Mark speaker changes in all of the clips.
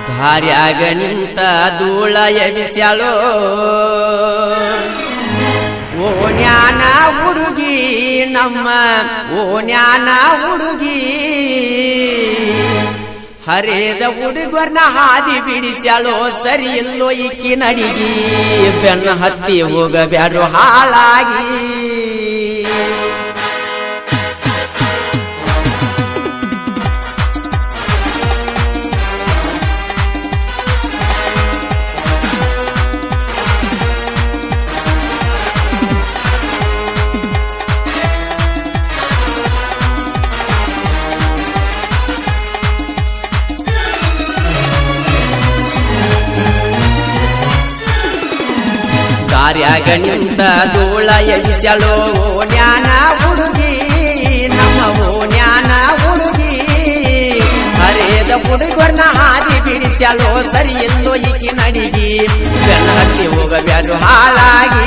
Speaker 1: ದಾರ್ಯಾಗ ನಿಂತ ಧೂಳ ಎಬಿಸ್ಯಾಳೋ ಓಣ್ಯಾನ ಹುಡುಗಿ ನಮ್ಮ ಓಣ್ಯಾನ ಹುಡುಗಿ ಹರೇದ ಹುಡುಗರ್ನ ಹಾದಿ ಬಿಡಿಸ್ಯಾಳೋ ಸರಿ ಇಲ್ಲೋ ಇಕ್ಕಿ ನಡಿಗಿ ಬೆನ್ನ ಹತ್ತಿ ಹೋಗಬ್ಯಾಡ್ರು ಹಾಳಾಗಿ ದಾರ್ಯಾಗ ನಿಂತ ಧೂಳ ಎಬಿಸ್ಯಾಳೋ ಓಣ್ಯಾನ ಹುಡುಗಿ ನಮ್ಮ ಓಣ್ಯಾನ ಹುಡುಗಿ ಹರೇದ ಹುಡುಗರ್ನ ಹಾದಿ ಬಿಡಿಸ್ಯಾಳೋ ಸರಿ ಎಲ್ಲೋ ಈಕಿ ನಡಿಗಿ ಬೆನ್ನ ಹತ್ತಿ ಹೋಗಬ್ಯಾಡ್ರು ಹಾಳಾಗಿ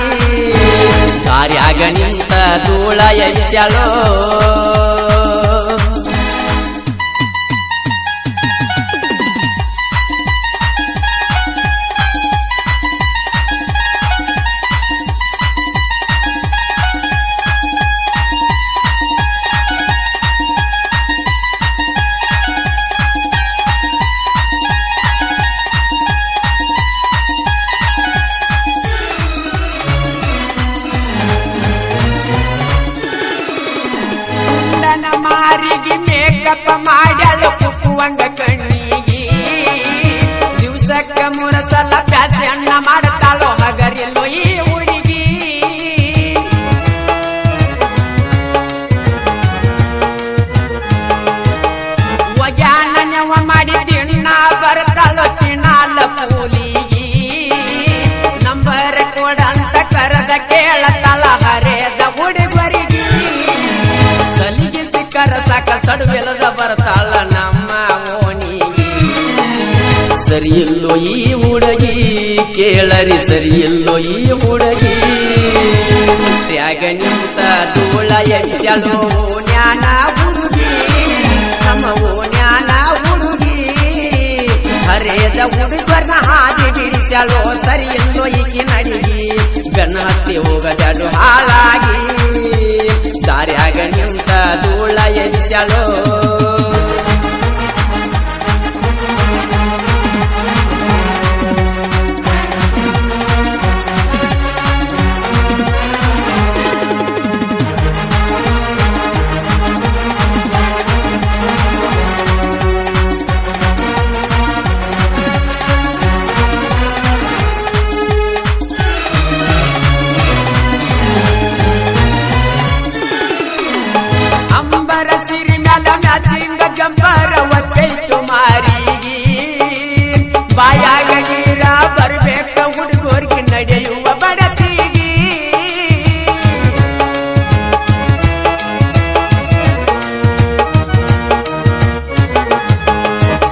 Speaker 1: ದಾರ್ಯಾಗ ನಿಂತ ಧೂಳ ಎಬಿಸ್ಯಾಳೋ ಮಾರಿಗೆ ಮೇಕಪ್ ಮಾಡ್ಯಾಳು ಕುಕ್ಕುವಂಗ ಕಣ್ಣಿಗಿ ದಿವ್ಸಕ್ಕ 3 ಸಲ ಪ್ಯಾಸೆ ಅಣ್ಣ ಮಾಡ್ತಾಳೋ ಹಗರಿಲ್ಲೋ ಈ ಹುಡುಗಿ ಒಗ್ಯಾನ ನೆವ ಮಾಡಿ ತಿಣ್ಣ ಬರ್ತಾಳೋ ತಿನ್ನಾಲ ಪೂಲಿಗಿ ನಂಬರ್ ಕೊಡಂತ ಕರೆದ ಕೇಳತಾಳ ಹರೇದ ಹುಡುಗರಿಗೆ ಸಾಕ ಸಡುವೆಲದ ಬರ್ತಾಳ ನಮ್ಮ ಓಣಿಗೆ ಸರಿಯಿಲ್ಲೋ ಈ ಹುಡುಗಿ ಕೇಳರಿ ಸರಿಯಿಲ್ಲೋ ಈ ಹುಡುಗಿ ತ್ಯಾಗ ನಿಂತ ಧೂಳ ಎಬಿಸ್ಯಾಳೋ ಓಣ್ಯಾನ ಹುಡುಗಿ ನಮ್ಮ ಓಣ್ಯಾನ ಹುಡುಗಿ ಹರೇದ ಹುಡುಗರ್ನ ಹಾದಿ ಬಿಡಿಸ್ಯಾಳೋ ಸರಿಯಿಲ್ಲೋ ಈಕಿ ನಡಿಗಿ ಬೆನ್ನ ಹತ್ತಿ ಹೋಗಬ್ಯಾಡ್ರು ಹಾಳಾಗಿ ದಾರ್ಯಾಗ ನಿಂತ ಧೂಳ ಎಬಿಸ್ಯಾಳೋ ಜಂಬರ ಒಕ್ಕೈತು ಮಾರಿಗೆ ಬಾಯಾಗ ನೀರ ಬರ್ಬೇಕ ಹುಡುಗರಿಗೆ ನಡೆಯುವ ಬಡತಿಗಿ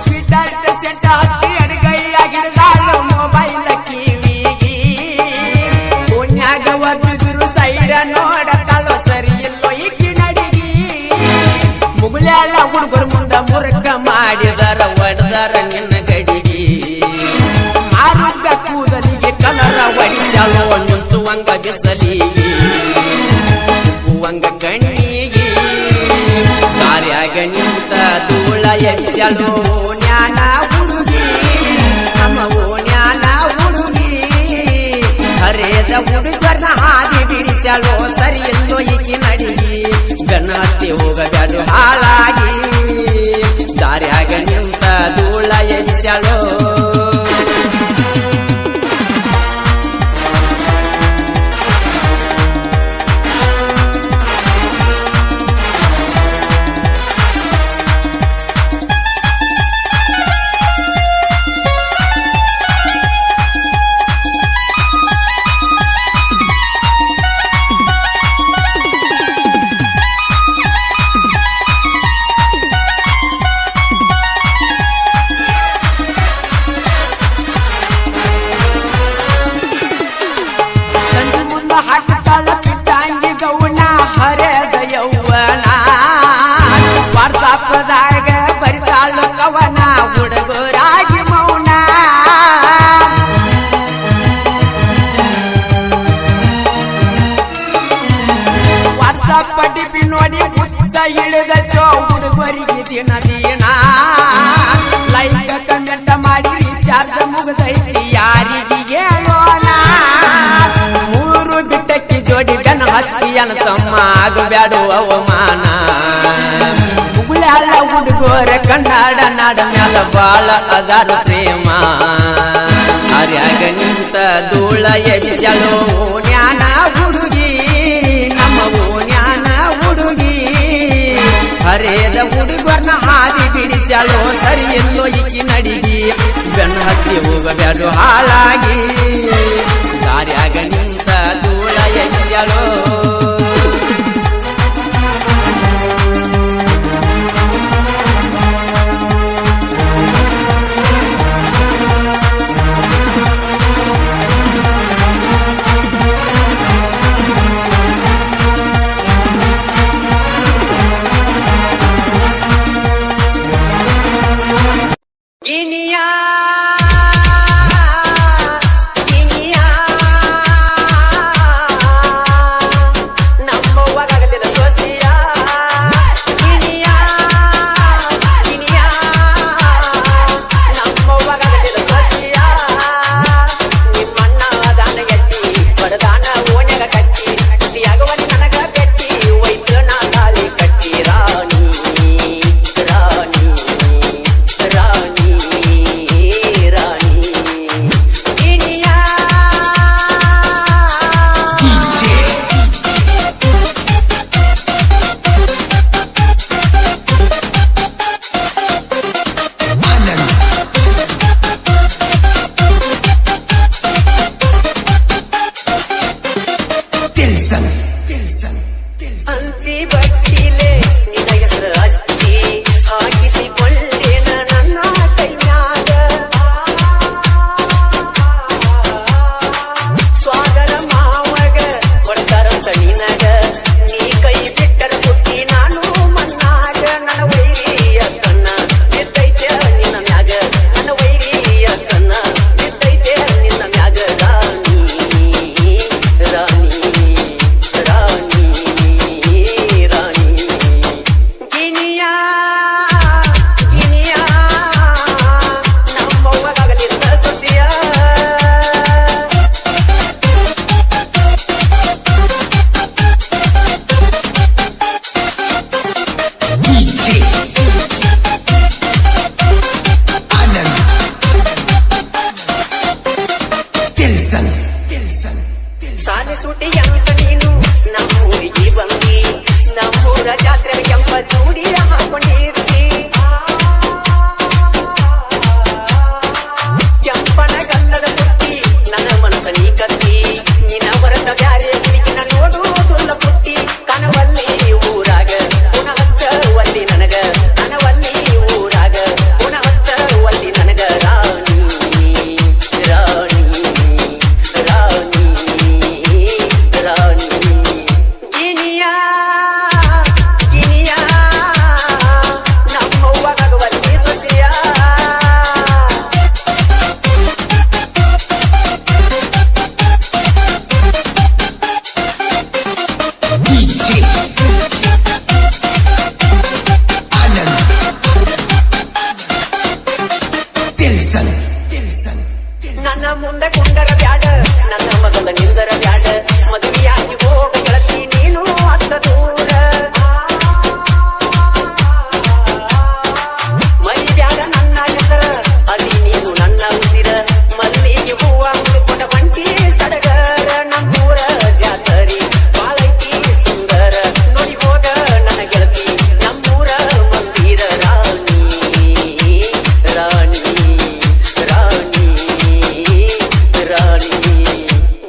Speaker 1: ಸ್ವೀಟರ್ಟ್ ಸೆಂಟ ಹಚ್ಚಿ ಅಡುಗೈಯಾಗಿರ್ದಾಳ ಮೊಬೈಲ್ ಕಿವಿಗಿ ಓಣ್ಯಾಗ ಒಬ್ಬಿದ್ರು ಸೈಡ ನೋಡತಾಳೋ ಸರಿ ಇಲ್ಲೋ ಈಕಿ ನಡಿಗಿ ಮುಗುಳ್ಯಾಳ ಹುಡುಗರು ಮುರುಕ ಮಾಡಿದರ ಒಡ್ದರ ನಿನ್ನ ಗಡಿಗೆ ಆರುಗ ಕೂದಲಿಗೆ ಕಲರ ಒಡಿಸ್ಯಾಳೋ ನುಂಚುವಂಗ ಬಿಸಲಿಗೆ ಹೂವಂಗ ಕಣ್ಣಿಗೆ ದಾರ್ಯಾಗ ನಿಂತ ಧೂಳ ಎಬಿಸ್ಯಾಳೋ ಓಣ್ಯಾನ ಹುಡುಗಿ ನಮ್ಮ ಓಣ್ಯಾನ ಹುಡುಗಿ ಹರೇದ ಹುಡುಗರ್ನ ಹಾದಿ ಬಿಡಿಸ್ಯಾಳೋ ಸರಿ ಎಲ್ಲೋ ಈಕಿ ನಡಿಗಿ ಬೆನ್ನ ಹತ್ತಿ ಹೋಗಬ್ಯಾಡ್ರು ಹಾಳಾಗಿ ದಾರ್ಯಾಗ ನಿಂತ ಧೂಳ ಎಬಿಸ್ಯಾಳೋ ಆಗಬ್ಯಾಡು ಅವಮಾನ ಮುಗುಳ್ಯಾಳ ಹುಡುಗೋರ ಕನ್ನಡ ನಾಡ ಮ್ಯಾಲ ಬಾಳ ಅದಾರ ಪ್ರೇಮ ಹರ್ಯಾಗ ನಿಂತ ಧೂಳ ಎಬಿಸ್ಯಾಳೋ ಜ್ಞಾನ ಹುಡುಗಿ ನಮ್ಮ ಜ್ಞಾನ ಹುಡುಗಿ ಹರೇದ ಹುಡುಗರ್ನ ಹಾದಿ ಬಿಡಿಸ್ಯಾಳೋ ಸರಿ ಎಲ್ಲೋ ಈಕಿ ನಡಿಗಿ ಬೆನ್ನು ಹತ್ತಿ ಹೋಗಬ್ಯಾಡು ಹಾಳಾಗಿ ದಾರ್ಯಾಗ ನಿಂತ ಧೂಳ ಎಬಿಸ್ಯಾಳೋ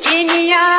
Speaker 2: Genial.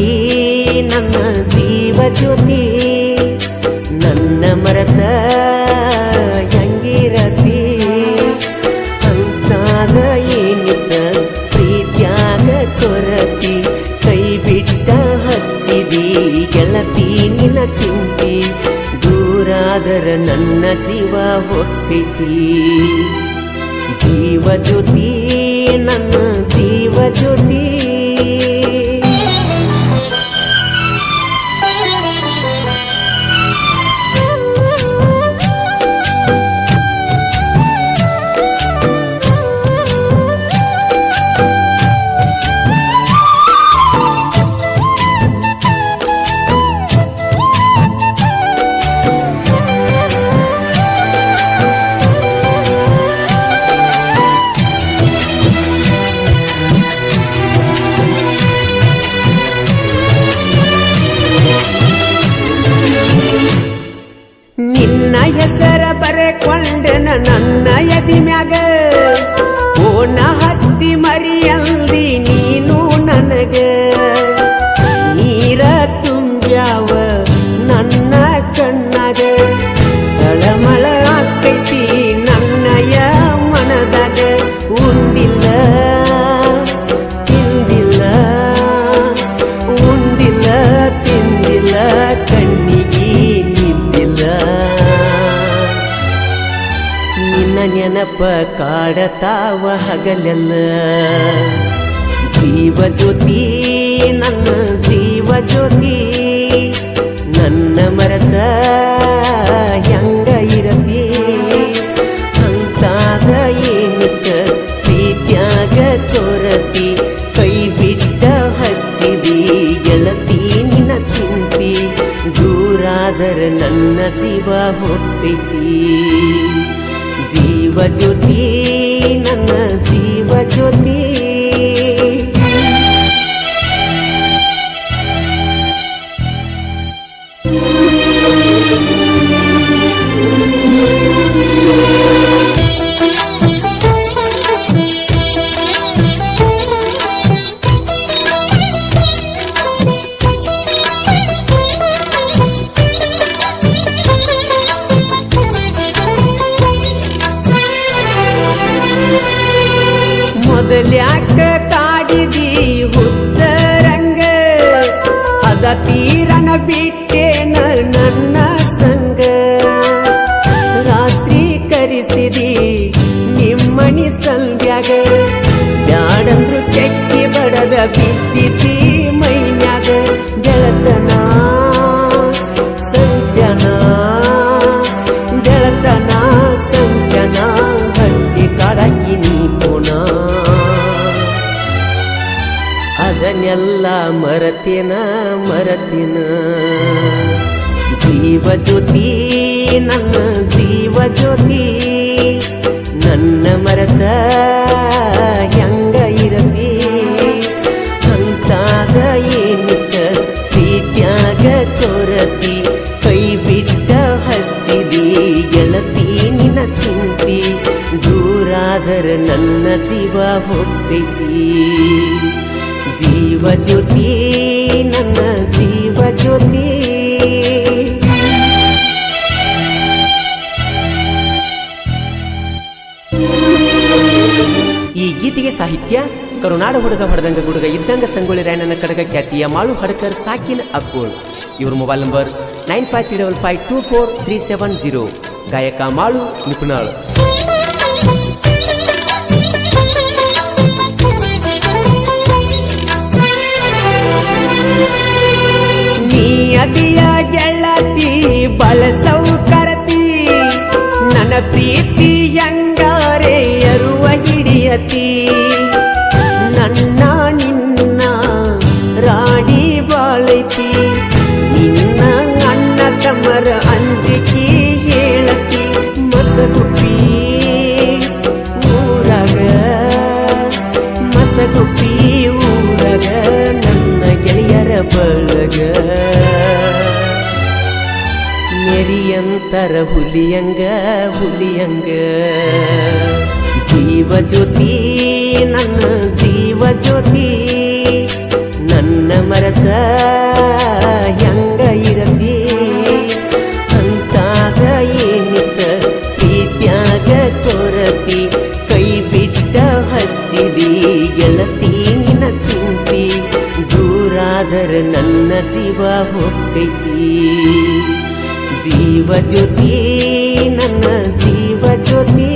Speaker 2: ಜ್ಯೋತಿ ನನ್ನ ಜೀವ ಜ್ಯೋತಿ ನನ್ನ ಮರತ ಹೆಂಗಿರತಿ ಅಂತಾದ ಏನಿದ್ದ ಪ್ರೀತ್ಯಾಗ ಕೊರತಿ ಕೈ ಬಿಟ್ಟ ಹಚ್ಚಿದಿ ಗೆಳತಿ ನಿನ್ನ ಚಿಂತಿ ದೂರಾದರ ನನ್ನ ಜೀವ ಹೊತ್ತೈತಿ ಜೀವ ಜ್ಯೋತಿ ನನ್ನ ಜೀವ ಜ್ಯೋತಿ ನಿನ್ನ ಹೆಸರ ಬರೆಕೊಂಡನ ನನ್ನ ಎದಿ ಮ್ಯಾಗ ಓನ ಹಚ್ಚಿ ಮರಿಯಲ್ದಿ ನೀನು ನನಗ ನೀರ ತುಂಬ್ಯಾವ ನನ್ನ ಕಣ್ಣಾಗ ತಳಮಳ ಆಕೈತಿ ನನ್ನಯ ಮನದಾಗ ಉಂಡಿಲ್ಲ ತಿಂದಿಲ್ಲ ಉಂಡಿಲ್ಲ ತಿಂದಿಲ್ಲ ಕಣ್ಣಿಗೆ ನಿಂದಿಲ್ಲ ನಿನ್ನ ನೆನಪ ಕಾಡತಾವ ಹಗಲೆಲ್ಲ ಜೀವ ಜ್ಯೋತಿ ನನ್ನ ಜೀವ ಜ್ಯೋತಿ ನನ್ನ ಮರತ ಹೆಂಗ ಇರತಿ ಅಂತಾದ ಏನಿತ್ತ ಪ್ರೀತ್ಯಾಗ ಕೊರತಿ ಕೈ ಬಿಟ್ಟ ಹಚ್ಚಿದಿ ಗೆಳತಿ ನಿನ್ನ ಚಿಂತಿ ದೂರಾದರ ನನ್ನ ಜೀವ ಹೊತ್ತೈತಿ ಜೀವ ಜ್ಯೋತಿ ನನ್ನ ಜೀವ ಜ್ಯೋತಿ ಮೊದಲ್ಯಾಕ ಕಾಡಿದಿ ಹುಚ್ಚರಂಗ ಅದ ತೀರನ ಬಿಟ್ಟೇನ ನನ್ನ ಸಂಗ ರಾತ್ರಿ ಕರೆಸಿದಿ ನಿಮ್ಮನಿ ಸಂಧ್ಯಾಗ ಬ್ಯಾಡಂದ್ರು ಕೆಕ್ಕಿ ಬಡದ ಬಿದ್ದಿತಿ ಮೈನ್ಯಾಗ ಗೆಳತನ ಸಂಜನ ಗೆಳತನ ಸಂಜನ ಹಚ್ಚಿ ಕಾಡಾಕಿ ನೀ ಪುಣ ಅದನ್ನೆಲ್ಲ ಮರತಿನ ಮರತಿನ ಜೀವ ಜ್ಯೋತಿ ನನ್ನ ಜೀವ ಜ್ಯೋತಿ ನನ್ನ ಮರತ ಹೆಂಗ ಇರತಿ ಅಂತಾದ ಏನಿತ್ತ ಪ್ರೀತ್ಯಾಗ ಕೊರತಿ ಕೈ ಬಿಟ್ಟ ಹಚ್ಚಿದಿ ಗೆಳತಿ ನಿನ್ನ ಚಿಂತಿ ದೂರಾದರ ನನ್ನ ಜೀವ ಹೊತ್ತೈತಿ ಜೀವ ಜ್ಯೋತಿ ನನ್ನ ಜೀವ ಜ್ಯೋತಿ ಈ ಗೀತೆಗೆ ಸಾಹಿತ್ಯ ಕರುನಾಡ ಹುಡುಗ ಹೊಡೆದಂಗ ಗುಡುಗ ಇದ್ದಂಗ ಸಂಗೊಳ್ಳಿ ರಾಯಣ್ಣನ ಕಡಗ ಖ್ಯಾತಿಯ ಮಾಳು ಹಡಕರ್ ಸಾಕಿನ್ ಅಕ್ಕೋಳ್. ಇವ್ರ ಮೊಬೈಲ್ ನಂಬರ್ 9535243770. ಗಾಯಕ ಮಾಳು ನಿಪುಣಾಳ್. ನೀ ಅದಿಯ ಗೆಳತಿ ಬಳಸೌ ಕರತಿ ನನ್ನ ಪ್ರೀತಿ ಹೆಂಗಾರೆ ಅರುವ ಹಿಡಿಯತಿ ನನ್ನ ನಿನ್ನ ರಾಡಿ ಬಾಳೈತಿ ನಿನ್ನ ಅಣ್ಣ ತಮ್ಮರ ಅಂಜಿಕಿ ಹೇಳತಿ ಮಸಗುಪ್ಪಿ ಊರಾಗ ಮಸಗುಪ್ಪಿ ಊರಾಗ ನನ್ನ ಗೆಳೆಯರ ಬಳಗ ನೆರಿಯಂತರ ಹುಲಿಯಂಗ ಹುಲಿಯಂಗ ಜೀವ ಜ್ಯೋತಿ ನನ್ನ ಜೀವ ಜ್ಯೋತಿ ನನ್ನ ಮರತ ಹೆಂಗ ಇರತಿ ಅಂತಾಗ ಏನಿತ್ತ ಪ್ರೀತ್ಯಾಗ ಕೊರತಿ ಕೈ ಬಿಟ್ಟ ಹಚ್ಚಿದಿ ಗೆಳತಿ ನಿನ್ನ ಚಿಂತಿ ದೂರಾದರ ನನ್ನ ಜೀವ ಹೋಗೈತಿ ಜೀವ ಜ್ಯೋತಿ ನನ್ನ ಜೀವ ಜ್ಯೋತಿ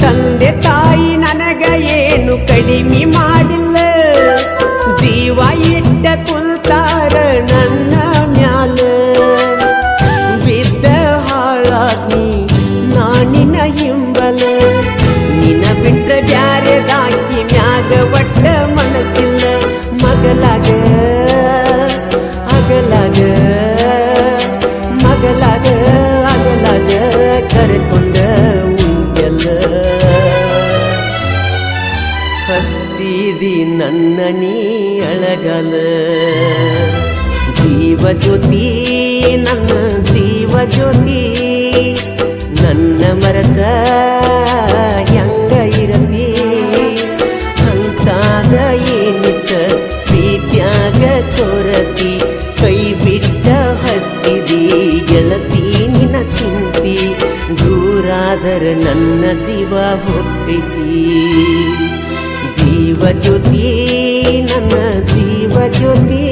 Speaker 2: ತಂದೆ ತಾಯಿ ನನಗ ಏನು ಕಡಿಮೆ ಮಾಡಿಲ್ಲ ಜೀವ ಇಟ್ಟ ಕುಲ್ತಾರ ನನ್ನ ಮ್ಯಾಲ ಬಿದ್ದ ಹಾಳಾಗ್ನಿ ನಾನಿನ ಹಿಂಬಲ ನಿನ ಬಿಟ್ರ ಬ್ಯಾರೆದಾಕಿ ಮ್ಯಾಗ ಒಟ್ಟ ಮನಸ್ಸಿಲ್ಲ ಮಗಲಾಗ ಅಗಲಾಗ ಮಗಲಾಗ ಅಗಲಾಗ ಕರೆಕೊಂಡ ಉಂಟೆಲ್ಲ ಹಚ್ಚಿದಿ ನನ್ನ ನೀ ಅಳಗಲ ಜೀವ ಜ್ಯೋತಿ ನನ್ನ ಜೀವ ಜ್ಯೋತಿ ನನ್ನ ಮರದ ಹೆಂಗ ಇರತಿ ಅಂತಾಗ ಏನಿತ್ತ ಪ್ರೀತ್ಯಾಗ ಕೊರತಿ ಕೈ ಬಿಟ್ಟ ಹಚ್ಚಿದಿ ಗೆಳತಿ ನಿನ್ನ ಚಿಂತಿ ದೂರಾದರ ನನ್ನ ಜೀವ ಹೋಗೈತಿ ಜೀವ ಜ್ಯೋತಿ ನನ್ನ ಜೀವ ಜ್ಯೋತಿ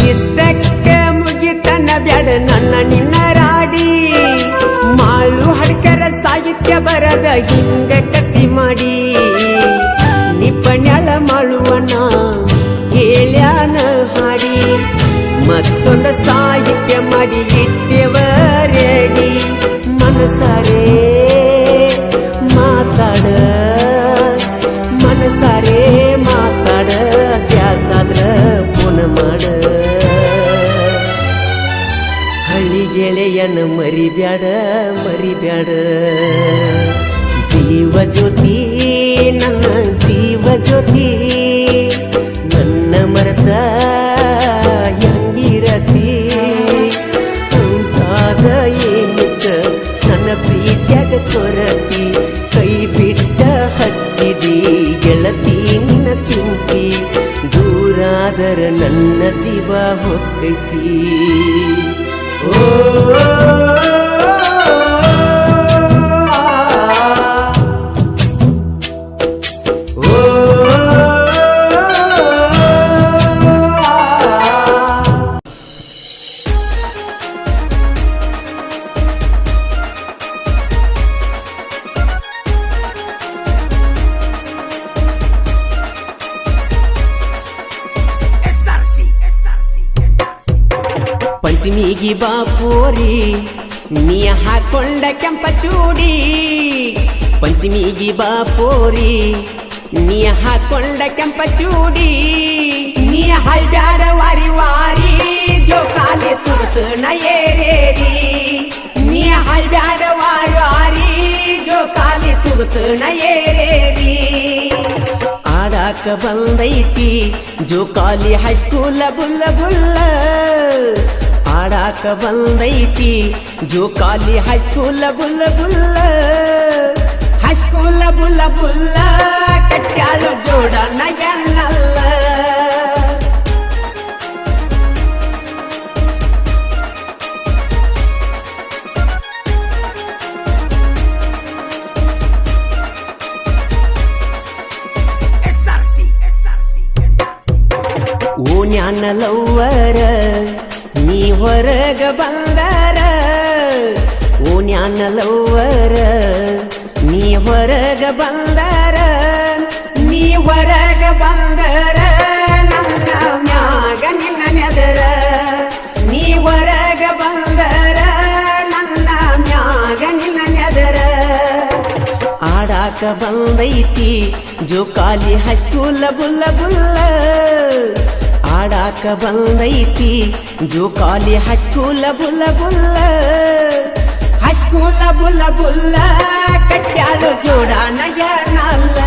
Speaker 2: ಇಷ್ಟಕ್ಕ ಮುಗಿತನ ಬ್ಯಾಡ ನನ್ನ ನಿನ್ನ ರಾಡಿ ಮಾಳು ಹಡ್ಕರ ಸಾಹಿತ್ಯ ಬರದ ಹಿಂಗ ಕಟ್ಟಿ ಮಾಡಿ ನಿಪಣ್ಯಾಳ ಮಾಳುವನ ಹೇಳ್ಯಾನ ಹಾಡಿ ಮತ್ತೊಂದು ಸಾಹಿತ್ಯ ಮಾಡಿ ಇಟ್ಟೆವ ರೆಡಿ ಮನಸಾರೆ ಮಾತಾಡ ಮನಸಾರೆ ಮಾತಾಡ ತ್ಯಾಸಾದ್ರ ಪುನ ಮಾಡ ಹಳ್ಳಿ ಗೆಳೆಯನ ಮರಿಬ್ಯಾಡ ಮರಿಬ್ಯಾಡ ಜೀವ ಜ್ಯೋತಿ ನನ್ನ ಜೀವ ಜ್ಯೋತಿ ನನ್ನ ಮರದ ಹೆಂಗಿರತಿ ಅಂತಾದ ಏನಿತ್ತ ನನ್ನ ಪ್ರೀತ್ಯಾಗ ಕೊರತಿ ಕೈ ಬಿಟ್ಟ ಹಚ್ಚಿದಿ ಗೆಳತಿ ನಿನ್ನ ಚಿಂತಿ ದೂರಾದರ ನನ್ನ ಜೀವ ಹೋಗೈತಿ ಓ ಪಂಚಮಿಗಿ ಬಾಪೋರಿ ನೀ ಹಾಕೊಂಡ ಕೆಂಪ ಚೂಡಿ ಪಂಚಮಿಗಿ ಬಾಪೋರಿ ನೀ ಹಾಕೊಂಡ ಕೆಂಪ ಚೂಡಿ ನೀ ಹಲ್ಬ್ಯಾಡ ವಾರಿ ವಾರಿ ಜೋಕಾಲಿ ತುರ್ತನ ಏರೇರಿ ನೀ ಹಲ್ಬ್ಯಾಡ ವಾರಿ ವಾರಿ ಜೋಕಾಲಿ ತುರ್ತನ ಏರೇರಿ ಆಡಾಕ ಬಂದೈತಿ ಜೋಕಾಲಿ ಹೈಸ್ಕೂಲ ಬುಲ್ಲ ಬುಲ್ಲ ಆಡಾಕ ಬಂದೈತಿ ಜೋಕಾಲಿ ಹೈಸ್ಕೂಲ ಬುಲ್ಲ ಬುಲ್ಲ ಹೈಸ್ಕೂಲ ಬುಲ್ಲ ಬುಲ್ಲ ಕಟ್ಯಾಳು ಜೋಡಣ ಎನ್ನಲ್ಲ ಓ ನ್ಯಾನ ಲವ್ವರ ನೀ ಹೊರಗ ಬಂದರ ಓನ್ಯಾನ ಲವ್ವರ ನೀ ಹೊರಗ ಬಂದರ ನೀ ಹೊರಗ ಬಂದರ ನನ್ನ ಮ್ಯಾಗ ನಿನ್ನ ನೆದರ ನೀ ಹೊರಗ ಬಂದರ ನನ್ನ ಮ್ಯಾಗ ನಿನ್ನ ನೆದರ ಆಡಾಕ ಬಂದೈತಿ ಜೋಕಾಲಿ ಹೈಸ್ಕೂಲ ಬುಲ್ಲ ಬುಲ್ಲ ಆಡಾಕ ಬಂದೈತಿ ಜೋಕಾಲಿ ಹೈಸ್ಕೂಲ ಬುಲ್ಲ ಬುಲ್ಲ ಹೈಸ್ಕೂಲ ಬುಲ್ಲ ಬುಲ್ಲ ಕಟ್ಯಾಳು ಜೋಡಾನ ಯಾರನಲ್ಲ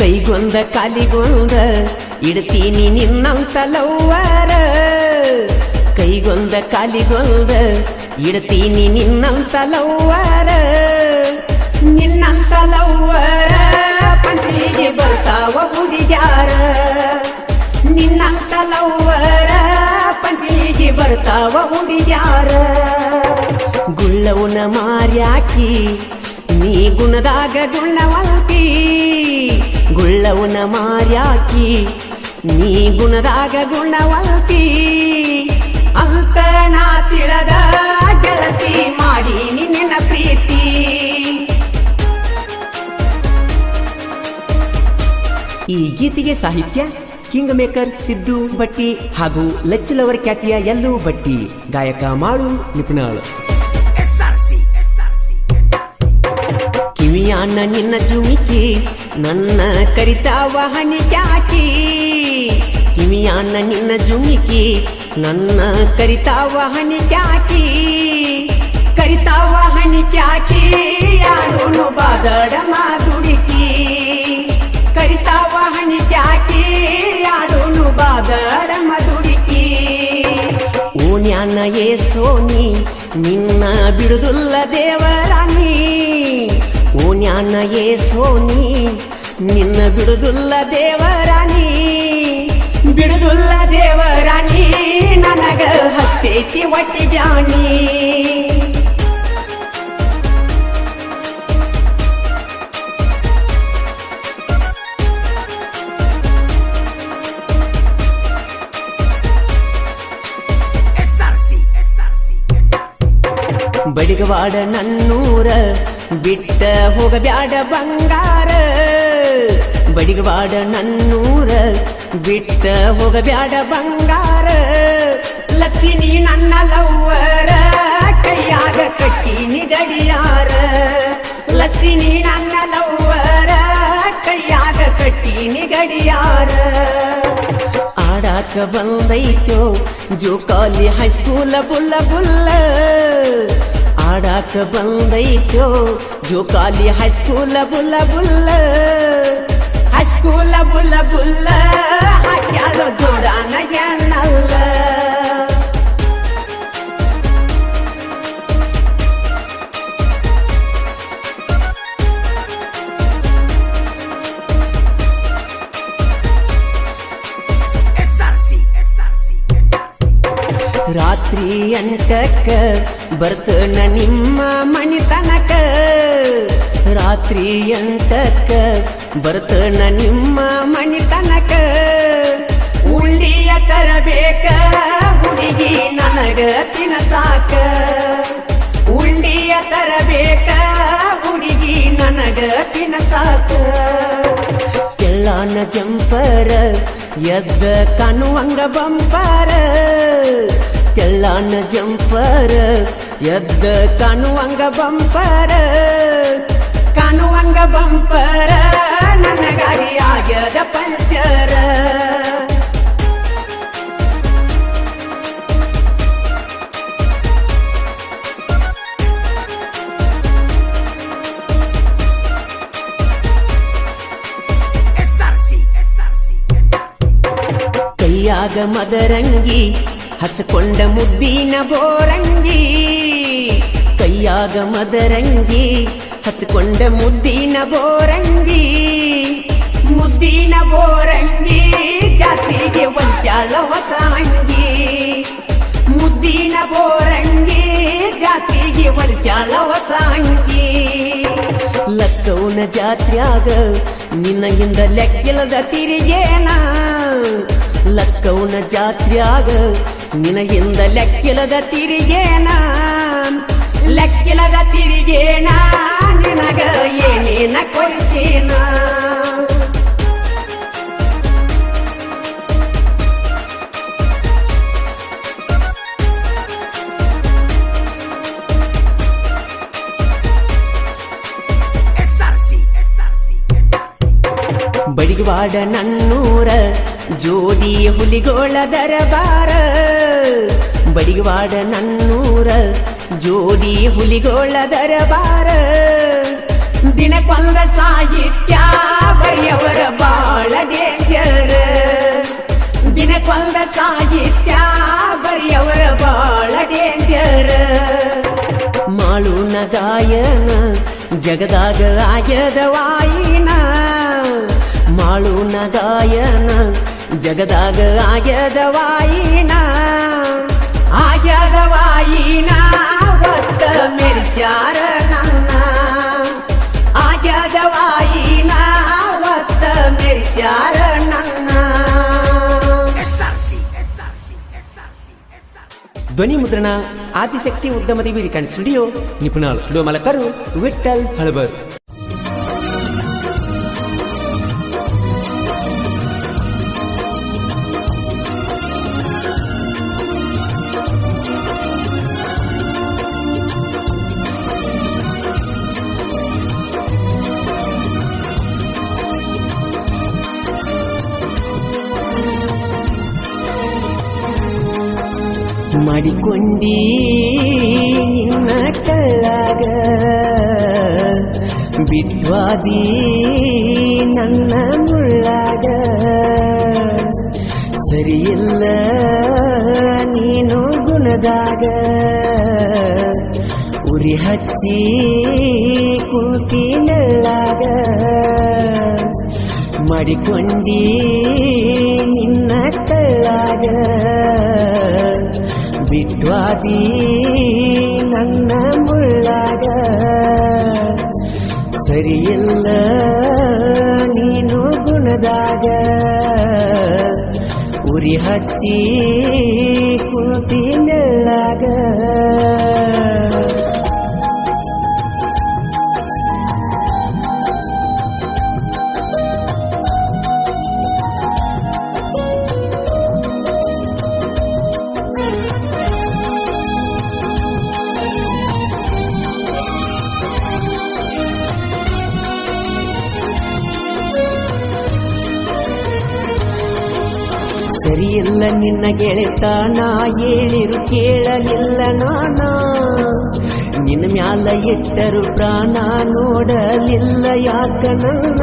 Speaker 2: ಕೈಗೊಂದ ಕಾಲಿಗೊಂದ ಇಡ್ತೀನಿ ನಿನ್ನಂತ ಲವ್ವರ ಕೈಗೊಂದ ಕಾಲಿಗೊಂದ ಇಡ್ತೀನಿ ನಿನ್ನಂತ ಲವ್ವರ ನಿನ್ನಂತ ಲವ್ವರ ಪಂಚಿಗೆ ಬರ್ತಾವ ಹುಡುಗ್ಯಾರ ನಿನ್ನಂತ ಲವ್ವರ ಪಂಚಿಗೆ ಬರ್ತಾವ ಹುಡುಗ್ಯಾರ ಗುಳ್ಳವನ ಮಾರ್ಯಾಕಿ ನೀ ಗುಣದಾಗ ಗುಣವಂತಿ ಗುಳ್ಳವನ ಮಾರ್ಯಾಕಿ ನೀ ಗುಣದಾಗ ಗುಣವಂತಿ ಅಂತ ನಾ ತಿಳದ ಗೆಳತಿ ಮಾಡಿ ನಿನ್ನ ಪ್ರೀತಿ ಈ ಗೀತೆಗೆ ಸಾಹಿತ್ಯ ಕಿಂಗ್ ಮೇಕರ್ ಸಿದ್ದು ಬಟ್ಟಿ ಹಾಗೂ ಲಚ್ಚಲವರ ಖ್ಯಾತಿಯ ಎಲ್ಲೂ ಬಟ್ಟಿ ಗಾಯಕ ಮಾಡು ನಿಪುಣಾಳು ಕಿವಿಯಾನ ನಿನ್ನ ಜುಮಿಕಿ ನನ್ನ ಕರಿತಾವ ಹನಿ ಕ್ಯಾಕಿ ಕಿವಿಯಾನ ನಿನ್ನ ಜುಮಿಕಿ ನನ್ನ ಕರಿತಾವ ಹನಿ ಕ್ಯಾಕಿ ಕರಿತಾವ ಹನಿ ಕ್ಯಾಕಿ ಯಾರು ಬಾದಡ ಮಾದುಡಿಕಿ ಕರಿತಾವ ಹನಿ ಕ್ಯಾಕಿ ಯಾರು ಬಾದಡ ಮದುಡಿಕಿ ಓನ್ಯಾನ ಏ ಸೋನಿ ನಿನ್ನ ಬಿಡುದುಲ್ಲ ದೇವರಾಣಿ ಓನ್ಯಾನ ಏ ಸೋನಿ ನಿನ್ನ ಬಿಡುದುಲ್ಲ ದೇವರಾಣಿ ಬಿಡುದುಲ್ಲ ದೇವರಾಣಿ ನನಗ ಹತ್ತೈತಿ ಒಟ್ಟಿ ಬ್ಯಾಣಿ ಬಡಿಗವಾಡ ನನ್ನೂರ ಬಿಟ್ಟ ಹೋಗಬ್ಯಾಡ ಬಂಗಾರ ಬಡಿಗವಾಡ ನನ್ನೂರ ಬಿಟ್ಟ ಹೋಗಬ್ಯಾಡ ಬಂಗಾರ ಲಕ್ಷ್ಮಿ ನನ್ನ ಲವ್ವರ ಕೈಯಾಗ ಕಟ್ಟಿನಿ ಗಡಿಯಾರ ಲಕ್ಷ್ಮಿ ನನ್ನ ಲವ್ವರ ಕೈಯಾಗ ಕಟ್ಟಿನಿ ಗಡಿಯಾರ ಆಡಾಕ ಬಂದೈತೋ ಜೋಕಾಲಿ ಹೈಸ್ಕೂಲ ಬುಲ್ಲ ಬುಲ್ಲ ಆಡಾಕ ಬಂದೈತೋ ಜೋಕಾಲಿ ಹೈಸ್ಕೂಲ ಬುಲ್ಲ ಬುಲ್ಲ ಹೈಸ್ಕೂಲ ಬುಲ್ಲ ಬುಲ್ಲ ಹಾಕ್ಯಾಳೋ ಜೋಡಾನ ಎನ್ನಲ್ಲ ರಾತ್ರಿ 8ಕ್ಕ ಬರ್ತನ ನಿಮ್ಮ ಮಣಿ ತನಕ ರಾತ್ರಿ 8ಕ್ಕ ಬರ್ತನ ನಿಮ್ಮ ಮಣಿ ತನಕ ಉಳ್ಳಿಯ ತರಬೇಕ ಹುಡುಗಿ ನನಗ ತಿನಸಾಕ ಉಳ್ಳಿಯ ತರಬೇಕ ಹುಡುಗಿ ನನಗ ತಿನಸಾಕ ಕೆಲ್ಲಾನ ಜಂಪರ ಎದ್ದ ಕಾಣುವಂಗ ಬಂಪರ ಕೆಲ್ಲಾನ ಜಂಪರ ಎದ್ದ ಕಾಣುವಂಗ ಬಂಪರ ಕಾಣುವಂಗ ಬಂಪರ ನನಗಾಗಿ ಆಗ್ಯದ ಪಂಚರ ಕೈಯಾಗ ಮದರಂಗಿ ಹಚ್ಕೊಂಡ ಮುದ್ದಿನ ಬೋರಂಗಿ ಕೈಯಾಗ ಮದರಂಗಿ ಹಚ್ಕೊಂಡ ಮುದ್ದಿನ ಬೋರಂಗಿ ಮುದ್ದಿನ ಬೋರಂಗಿ ಜಾತ್ರೆಗೆ ಒಂದ್ಯಾಳ ಹೊಸ ಅಂಗಿ ಮುದ್ದಿನ ಬೋರಂಗಿ ಜಾತ್ರೆಗೆ ವರ್ಷಾಳ ಹೊಸ ಅಂಗಿ ಲಕ್ಕವನ ಜಾತ್ರ್ಯಾಗ ನಿನ್ನಗಿಂದ ಲೆಕ್ಕಿಲ್ಲದ ತಿರಿಗೇನ ಲಕ್ಕವನ ಜಾತ್ರ್ಯಾಗ ನಿನಗಿಂದ ಲೆಕ್ಕಿಲ್ಲದ ತಿರಿಗೇನ ಲೆಕ್ಕಿಲ್ಲದ ತಿರಿಗೇನ ನಿನಗ ಏನೇನ ಕೊಡಿಸೇನ ಬಡಿಗವಾಡ ನನ್ನೂರ ಜೋಡಿ ಹುಲಿಗೋಳ ದರಬಾರ ಬಡಿಗವಾಡ ನನ್ನೂರ ಜೋಡಿ ಹುಲಿಗೋಳ ದರಬಾರ ದಿನಕ್ಕೊಂದ ಸಾಹಿತ್ಯ ಬರೆಯವರ ಬಾಳ ಡೇಂಜರ್ ದಿನಕ್ಕೊಂದ ಸಾಹಿತ್ಯ ಬರೆಯವರ ಬಾಳ ಡೇಂಜರ್ ಮಾಳುನ ಗಾಯನ ಜಗದಾಗ ಆಗ್ಯದ ವಾಯಿನ ಮಾಳುನ ಗಾಯನ ಜಗದಾಗ ಆಗ್ಯದ ವಾಯಿನ ಒತ್ತ ಮೆರೆಸ್ಯಾರ ನನ್ನ ಆಗ್ಯದ ವಾಯಿನ ಒತ್ತ ಮೆರೆಸ್ಯಾರ ನನ್ನ ಧ್ವನಿ ಮುದ್ರಣ ಆದಿಶಕ್ತಿ ಉದ್ಯಮದ ವಿರಿಕಣ್ ಸ್ಟುಡಿಯೋ ನಿಪುಣರು ಸ್ಟುಡಿಯೋ ಮಾಲಕರು ವಿಠ್ಠಲ್ ಹಳಬರ್ ಮಾಡಿಕೊಂಡಿ ನಿನ್ನ ಕಳ್ಳಾಗ ಬಿಟ್ವಾದಿ ನನ್ನ ಮುಳ್ಳಾಗ ಸರಿಯಿಲ್ಲ ನೀನು ಗುಣದಾಗ ಉರಿ ಹಚ್ಚಿ ಕುಂತಿನಳ್ಳಾಗ ಮಾಡಿಕೊಂಡಿ ನಿನ್ನ ಕಳ್ಳಾಗ ಬಿಟ್ವಾದಿ ನನ್ನ ಮುಳ್ಳಾಗ ಸರಿಯಿಲ್ಲ ನೀನು ಗುಣದಾಗ ಉರಿ ಹಚ್ಚಿ ಕುಂತಿನಳ್ಳಾಗ ಸರಿಯಿಲ್ಲ ನಿನ್ನ ಗೆಳೆತನ ಹೇಳಿರು ಕೇಳಲಿಲ್ಲ ನಾನ ನಿನ್ನ ಮ್ಯಾಲ ಇಟ್ಟರು ಪ್ರಾಣ ನೋಡಲಿಲ್ಲ ಯಾಕ ನನ್ನ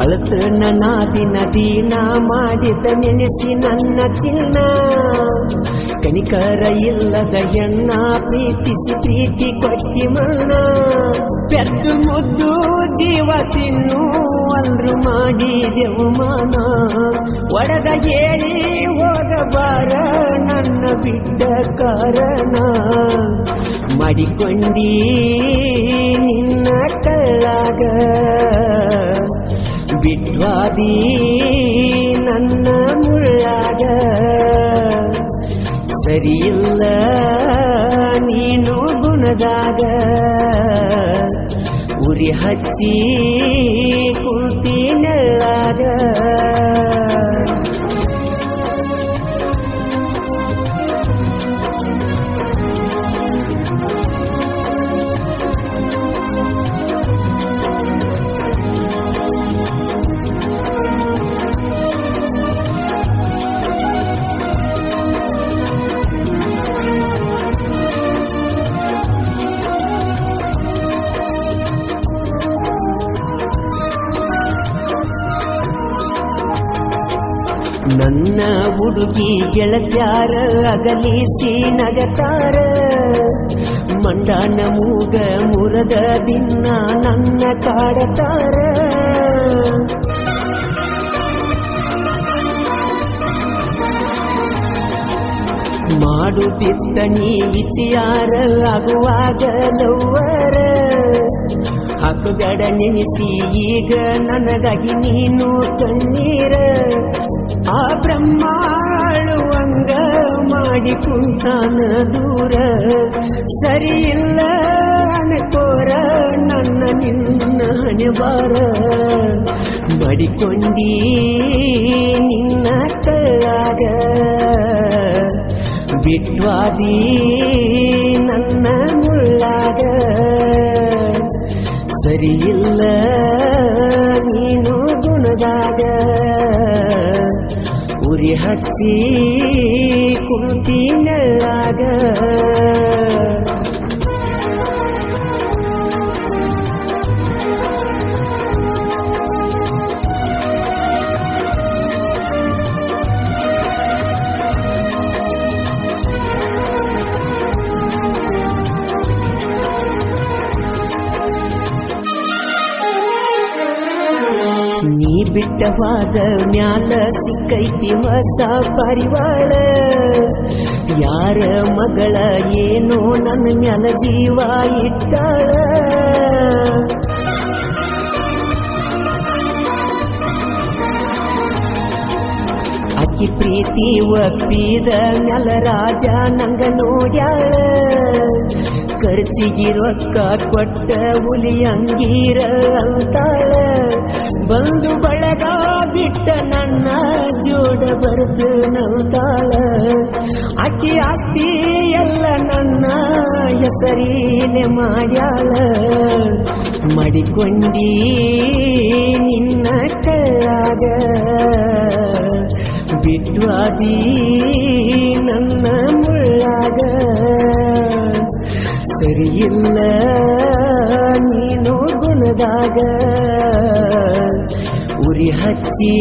Speaker 2: ಅಳತ ನನ್ನ ದಿನ ಮಾಡಿದ ನೆನೆಸಿ ನನ್ನ ಚಿನ್ನ ಕನಿಕರ ಇಲ್ಲದ ಹೆಣ್ಣ ಪ್ರೀತಿಸಿ ಪ್ರೀತಿ ಕೊಟ್ಟಿ ಮಣ್ಣ ಪೆದ್ದು ಮುದ್ದು ಜೀವ ತಿನ್ನು ಅಲ್ರು ಮಾಡಿದೆವು ಮಾನ ಒಡದ ಹೇಳಿ ಹೋಗಬಾರ ನನ್ನ ಬಿಟ್ಟ ಕಾರಣ ಮಾಡಿಕೊಂಡಿ ನಿನ್ನ ಕಳ್ಳಾಗ ಬಿಟ್ವಾದಿ ನನ್ನ ಮುಳ್ಳಾಗ ಸರಿಯಿಲ್ಲ ನೀನು ಗುಣದಾಗ ಉರಿ ಹಚ್ಚಿ ಕುಂತಿನಳ್ಳಾಗ ನನ್ನ ಹುಡುಗಿ ಗೆಳತ್ಯಾರ ಅಗಲಿಸಿ ನಗತಾರ ಮಂಡಾನ ಮೂಗ ಮುರದ ದಿನ ನನ್ನ ಕಾಡತಾರ ಮಾಡುತ್ತಿದ್ದ ನೀ ವಿಚಾರ ಆಗುವಾಗ ಲವ್ವರ ಹಾಕುಗಡ ನೆನೆಸಿ ಈಗ ನನಗಾಗಿ ನೀನು ಕಣ್ಣೀರ ಆ ಬ್ರಹ್ಮಾಳುವಂಗ ಮಾಡಿ ಕುಂತಾನ ದೂರ ಸರಿ ಇಲ್ಲ ಅನಕೋರ ನನ್ನ ನಿನ್ನ ಹಣೆಬಾರ ಬಡಿಕೊಂಡಿ ನಿನ್ನ ಕೈಯಾಗ ಬಿಟ್ವಾದಿ ನನ್ನ ಮುಳ್ಳಾಗ ಸರಿಯಿಲ್ಲ ನೀನು ಗುಣದಾಗ ಉರಿ ಹಚ್ಚಿ ಕುಂತಿನಲ್ಲಾಗ ನೀ ಬಿಟ್ಟವಾದ ಮ್ಯಾಲ ಸಿಕ್ಕೈತಿ ಹೊಸ ಪರಿವಾಳ ಯಾರ ಮಗಳ ಏನೋ ನನ್ನ ಮ್ಯಾಲ ಜೀವ ಇಟ್ಟಾಳ ಅಕ್ಕಿ ಪ್ರೀತಿ ಒಪ್ಪಿದ ಮ್ಯಾಲ ರಾಜ ನಂಗ ನೋಡ್ಯಾಳ ಖರ್ಚಿಗೆ ರೊಕ್ಕ ಕೊಟ್ಟ ಹುಲಿ ಅಂಗೀರ ಅಂತಾಳ ಬಂದು ಬಳಗ ಬಿಟ್ಟ ನನ್ನ ಜೋಡ ಬರೆದು ನಲ್ತಾಳ ಆಕಿ ಆಸ್ತಿ ಎಲ್ಲ ನನ್ನ ಹೆಸರೀಲೆ ಮಾಡ್ಯಾಳ ಮಡಿಕೊಂಡಿ ನಿನ್ನ ಕೈಯಾಗ ಬಿಟ್ವಾದಿ ನನ್ನ ಮುಳ್ಳಾಗ ಸರಿಯಿಲ್ಲ ನೀನು ಗುಣದಾಗ ಉರಿ ಹಚ್ಚಿ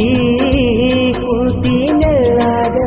Speaker 2: ಕುಂತಿನಲ್ಲಾಗ